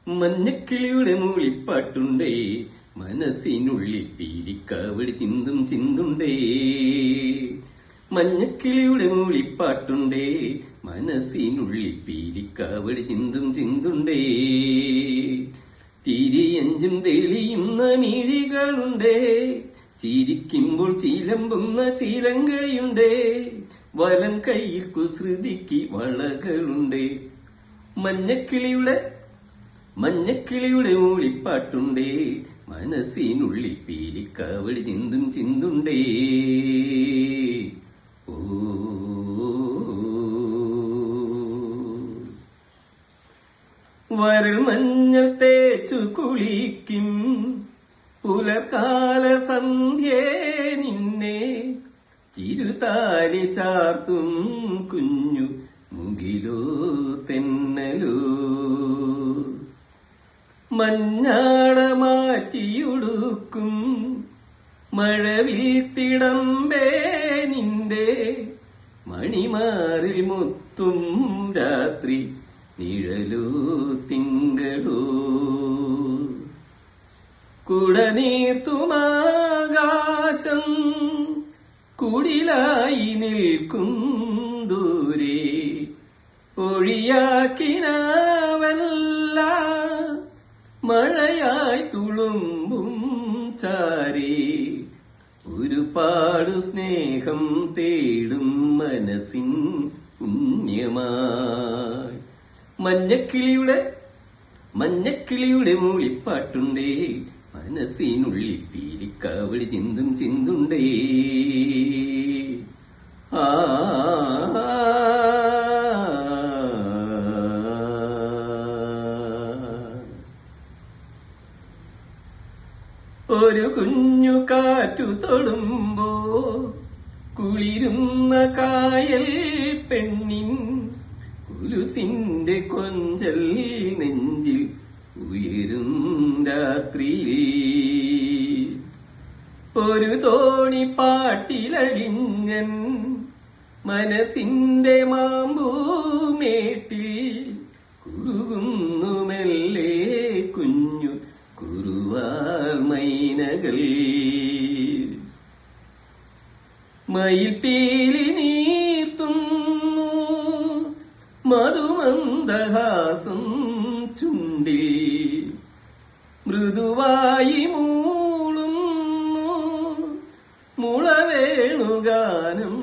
മഞ്ഞക്കിളിയുടെ മൂളിപ്പാട്ടുണ്ടേ, മനസ്സിനുള്ളിൽ പീലിക്കാവടി ചിന്തും ചിന്തുണ്ടേ. മഞ്ഞക്കിളിയുടെ മൂളിപ്പാട്ടുണ്ടേ, മനസ്സിനുള്ളിൽ പീലിക്കാവടി ചിന്തും ചിന്തുണ്ടേ. തിരിയഞ്ചും തെളിയുന്ന മിഴികളുണ്ടേ, ചിരിക്കുമ്പോൾ ചിലമ്പുന്ന ചിലങ്കയുണ്ടേ. വലം കയ്യിൽ കുസൃതിക്ക് വളകളുണ്ടേ. മഞ്ഞക്കിളിയുടെ മൂളിപ്പാട്ടുണ്ടേ, മനസ്സിനുള്ളിൽ പീലിക്കാവടി ചിന്തും ചിന്തുണ്ടേ. ഓ വരൽ മഞ്ഞൾ തേച്ചു കുളിക്കും പുലർക്കാല സന്ധ്യേ, നിന്നെ ഇരുതാലി ചാർത്തും കുഞ്ഞു മുകിലോ തെന്നലോ. മഞ്ഞാട മാറ്റിയുടുക്കും മഴവിൽ തിടമ്പേ, നിന്റെ മണിമാറിൽ മുത്തും രാത്രി നിഴലോ തിങ്കളോ. കുടനീർത്തുമാകാശം കുടിലായി നിൽക്കും ദൂരെ, ഒഴിയാക്കിനാവല്ല മഴയായി തുളുമ്പും ചാരേ. ഒരുപാട് സ്നേഹം തേടും മനസ്സിൻ പുണ്യമായി. മഞ്ഞക്കിളിയുടെ മൂളിപ്പാട്ടുണ്ടേ, മനസ്സിനുള്ളിൽ പീലിക്കാവടി ചിന്തും ചിന്തുണ്ടേ. ആ ഒരു കുഞ്ഞു കാറ്റു തൊടുമ്പോ കുളിരുന്ന കായൽ പെണ്ണിൻ കുലുസിന്റെ കൊഞ്ചൽ നെഞ്ചിൽ ഉയരും രാത്രിയിൽ. ഒരു തോണി പാട്ടിലലിഞ്ഞൻ മനസ്സിന്റെ മാമ്പൂമേട്ടിൽ കുറുകുന്നു മെല്ലെ കുഞ്ഞു കുറുവാൽ മൈനകൾ. മയിൽ പീലി നീർത്തുന്നു മധുമന്ദഹാസം ചുണ്ടിൽ, മൃദുവായി മൂളുന്നു മുളവേണുഗാനം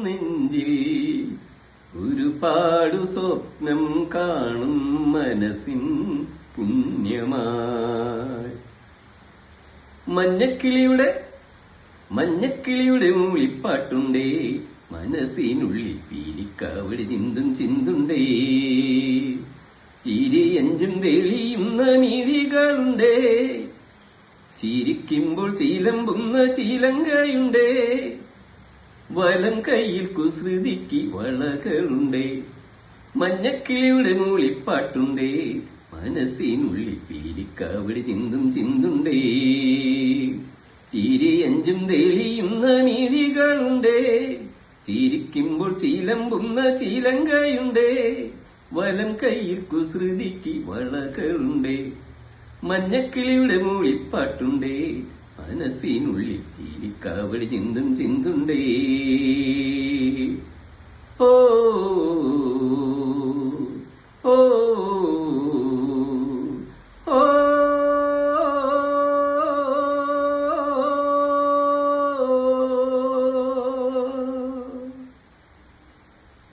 നെഞ്ചിൽ. ഒരുപാടു സ്വപ്നം കാണും മനസ്സിൻ പുണ്യമായി. മഞ്ഞക്കിളിയുടെ മൂളിപ്പാട്ടുണ്ടേ, മനസ്സിനുള്ളിൽ പീലിക്കാവടി ചിന്തും ചിന്തുണ്ടേ. ചിരിയഞ്ചും തെളിയുന്ന മിഴികളുണ്ടേ, ചിരിക്കുമ്പോൾ ചിലമ്പുന്ന ചിലങ്കയുണ്ടേ. വലം കയ്യിൽ കുസൃതിക്ക് വളകളുണ്ടേ. മഞ്ഞക്കിളിയുടെ മൂളിപ്പാട്ടുണ്ടേ, മനസ്സിനുള്ളിൽ പീലിക്കാവടി ചിന്തും ചിന്തുണ്ടേ. തിരിയഞ്ചും തെളിയുന്ന മിഴികളുണ്ടേ, ചിരിക്കുമ്പോൾ ചിലമ്പുന്ന ചിലങ്കയുണ്ടേ. വലം കയ്യിൽ കുസൃതിക്ക് വളകളുണ്ടേ. മഞ്ഞക്കിളിയുടെ മൂളിപ്പാട്ടുണ്ടേ, മനസ്സിനുള്ളിൽ പീലിക്കാവടി ചിന്തും ചിന്തുണ്ടേ. ഓ ഓ